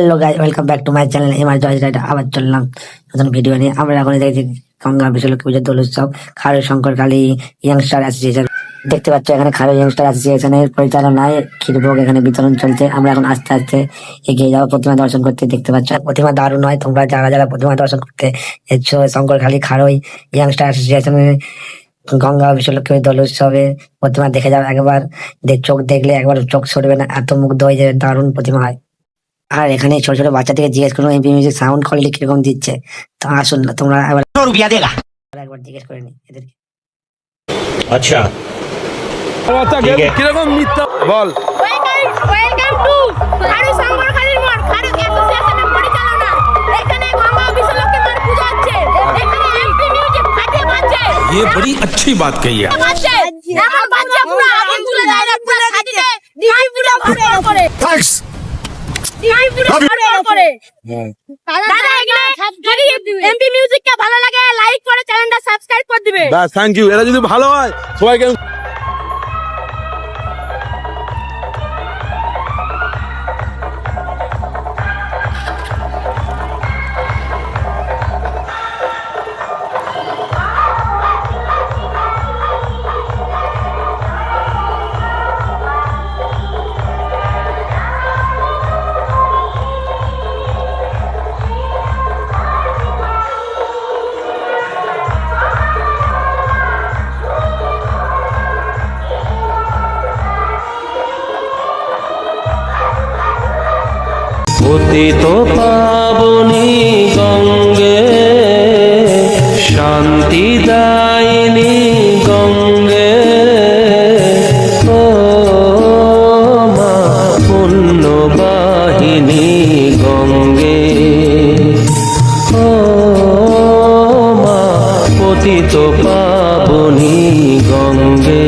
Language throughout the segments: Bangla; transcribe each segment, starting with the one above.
Hello guys, welcome back to my channel MR Joyce rider. আবার চললাম নতুন ভিডিও নিয়ে। আমরা এখন দেখছি গঙ্গা বিশ্বলক্ষ্মী পুজোর দোল উৎসব খারুই শঙ্কর কালী ইয়াংস্টার অ্যাসোসিয়েশন। দেখতে পাচ্ছ এখানে খারুই ইয়াংস্টার অ্যাসোসিয়েশনের পরিচালনায় ক্ষীরভোগ এখানে বিতরণ চলছে। আমরা এখন আস্তে আস্তে এগিয়ে যাবো প্রতিমা দর্শন করতে। দেখতে পাচ্ছ প্রতিমা দারুণ হয়। তোমরা যারা যারা প্রতিমা দর্শন করতে এসছো শঙ্কর কালী খারুই ইয়াংস্টার অ্যাসোসিয়েশনের গঙ্গা বিশ্বলক্ষ্মী দোল উৎসবে প্রতিমা দেখে যাও একবার। চোখ দেখলে একবার চোখ সরবে না, এত মুগ্ধ হয়ে যাবে, দারুণ প্রতিমা হয়। আর এখানে ছোট ছোট বাচ্চা থেকে জিজ্ঞেস করুন এমপি মিউজিক সাউন্ড কোয়ালিটি কিরকম দিচ্ছে। তো আসুন না তোমরা একবার জিজ্ঞেস করে নি এদেরকে। আচ্ছা কিরকম মিথ্যা বল। ওয়েলকাম টু খারুই শঙ্কর কালীর মঠ খারুই অ্যাসোসিয়েশনের পরিচালনা। এখানে গঙ্গা বিশ্বলক্ষ্মী মার পূজা হচ্ছে। এখানে এমপি মিউজিক ফাটিয়ে বাজছে। ये बड़ी अच्छी बात कही है। বাজছে এমন বাচ্চা পুরো আগুন তুলে দেয় না, পুরো সাজিয়ে ডিহাই পুরো ভরে করে थैंक्स ডিহাই পুরো ভরে করে। দাদা এখানে যদি এমপি মিউজিককে ভালো লাগে লাইক করে চ্যানেলটা সাবস্ক্রাইব করে দিবে। বাস থ্যাংক ইউ। এরা যদি ভালো হয় সবাইকে পতিত পাবনী গঙ্গে শান্তি দায়িনী গঙ্গে ও মা পুণ্যবাহিনী গঙ্গে ও মা পতিত পাবনী গঙ্গে।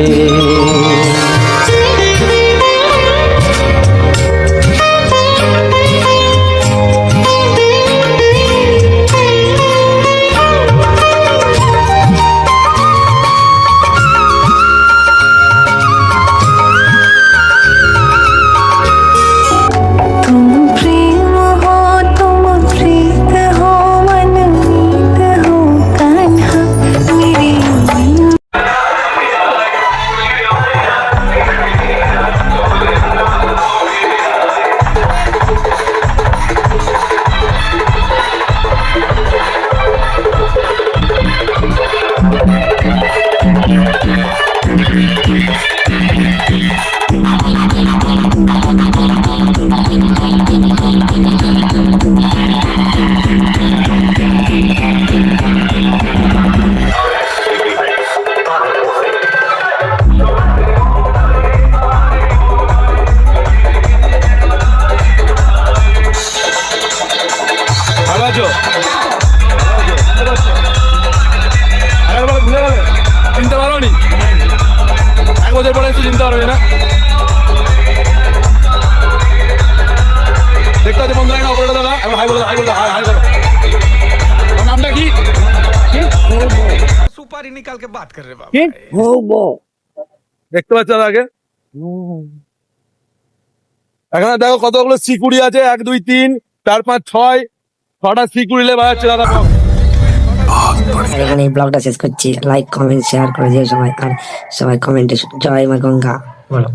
চিনতে পারো নি? এক বছর পরে একটু চিনতে পারবে না। দেখতে পাচ্ছি বন্ধু না অপরাধ দাদা এখন হাই বলো হাই বলো হাই হাই করো। নামটা কি? सुपारी निकाल के बात कर रहे बाबा। দেখতে পাচ্ছ আগে এখানে দেখো কতগুলো সিকুড়ি আছে, 1 2 3 4 5 6 6টা সিকুড়ি লে বাজাচ্ছে দাদা। আর এখানে এই ব্লগটা শেষ করছি। লাইক কমেন্ট শেয়ার করে দিও সবাই। আর সবাই কমেন্টে জয় মা গঙ্গা বলো।